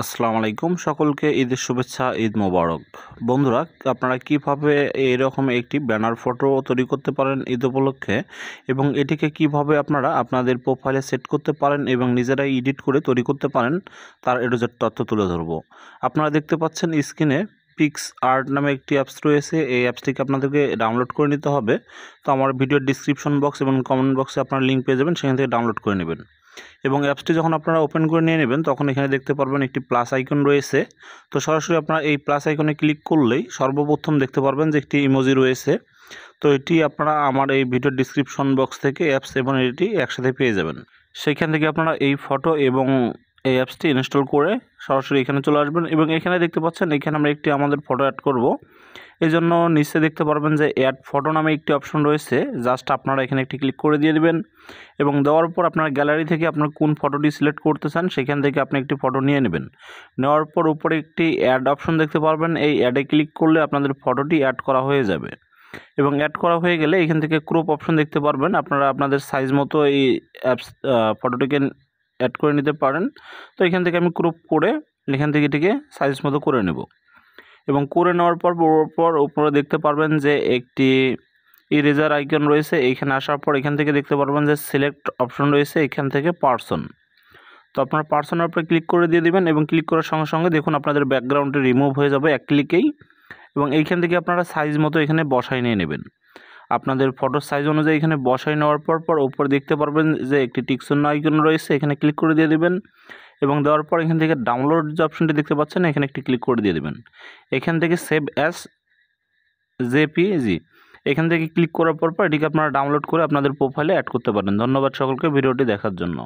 আসসালামু আলাইকুম সকলকে ঈদের শুভেচ্ছা ঈদ মোবারক। বন্ধুরা, আপনারা কিভাবে এরকম একটি ব্যানার ফটো তৈরি করতে পারেন ঈদ উপলক্ষে এবং এটিকে কিভাবে আপনারা আপনাদের প্রোফাইলে সেট করতে পারেন এবং নিজেরাই এডিট করে তৈরি করতে পারেন তার এডুজের তথ্য তুলে ধরব। আপনারা দেখতে পাচ্ছেন স্ক্রিনে পিক্স আর্ট নামে একটি অ্যাপস রয়েছে। এই অ্যাপসটিকে আপনাদেরকে ডাউনলোড করে নিতে হবে। তো আমার ভিডিওর ডিসক্রিপশন বক্স এবং কমেন্ট বক্সে আপনারা লিঙ্ক পেয়ে যাবেন, সেখান থেকে ডাউনলোড করে নেবেন এবং অ্যাপসটি যখন আপনারা ওপেন করে নিয়ে নেবেন তখন এখানে দেখতে পারবেন একটি প্লাস আইকন রয়েছে। তো সরাসরি আপনারা এই প্লাস আইকনে ক্লিক করলেই সর্বপ্রথম দেখতে পারবেন যে একটি ইমোজি রয়েছে। তো এটি আপনারা আমার এই ভিডিওর ডিসক্রিপশন বক্স থেকে অ্যাপস এবং এটি একসাথে পেয়ে যাবেন। সেইখান থেকে আপনারা এই ফটো এবং এই অ্যাপসটি ইনস্টল করে সরাসরি এখানে চলে আসবেন এবং এখানে দেখতে পাচ্ছেন এখানে আমরা একটি আমাদের ফটো অ্যাড করব। এই জন্য নিচে দেখতে পারবেন যে অ্যাড ফটো নামে একটি অপশন রয়েছে। জাস্ট আপনারা এখানে একটি ক্লিক করে দিয়ে দেবেন এবং দেওয়ার পর আপনার গ্যালারি থেকে আপনার কোন ফটোটি সিলেক্ট করতে চান সেখান থেকে আপনি একটি ফটো নিয়ে নেবেন। নেওয়ার পর উপরে একটি অ্যাড অপশন দেখতে পারবেন, এই অ্যাডে ক্লিক করলে আপনাদের ফটোটি অ্যাড করা হয়ে যাবে এবং অ্যাড করা হয়ে গেলে এখান থেকে ক্রপ অপশন দেখতে পারবেন। আপনারা আপনাদের সাইজ মতো এই অ্যাপস ফটোটিকে অ্যাড করে নিতে পারেন। তো এখান থেকে আমি ক্রপ করে এখান থেকে এটিকে সাইজ মতো করে নেব এবং করে নেওয়ার পর উপরে দেখতে পারবেন যে একটি ইরেজার আইকন রয়েছে। এইখানে আসার পর এখান থেকে দেখতে পারবেন যে সিলেক্ট অপশন রয়েছে, এখান থেকে পার্সন। তো আপনারা পার্সনের উপরে ক্লিক করে দিয়ে দিবেন এবং ক্লিক করার সঙ্গে সঙ্গে দেখুন আপনাদের ব্যাকগ্রাউন্ডে রিমুভ হয়ে যাবে এক ক্লিকেই এবং এইখান থেকে আপনারা সাইজ মতো এখানে বসাই নিয়ে নেবেন। আপনাদের ফটোর সাইজ অনুযায়ী এখানে বসাই নেওয়ার পর উপরে দেখতে পারবেন যে একটি টিকচিহ্ন আইকন রয়েছে, এখানে ক্লিক করে দিয়ে দিবেন এবং দেওয়ার পর এখান থেকে ডাউনলোড যে অপশনটি দেখতে পাচ্ছেন এখানে একটি ক্লিক করে দিয়ে দেবেন। এখান থেকে সেভ অ্যাজ জেপিজি এখান থেকে ক্লিক করার পর এটিকে আপনারা ডাউনলোড করে আপনাদের প্রোফাইলে অ্যাড করতে পারেন। ধন্যবাদ সকলকে ভিডিওটি দেখার জন্য।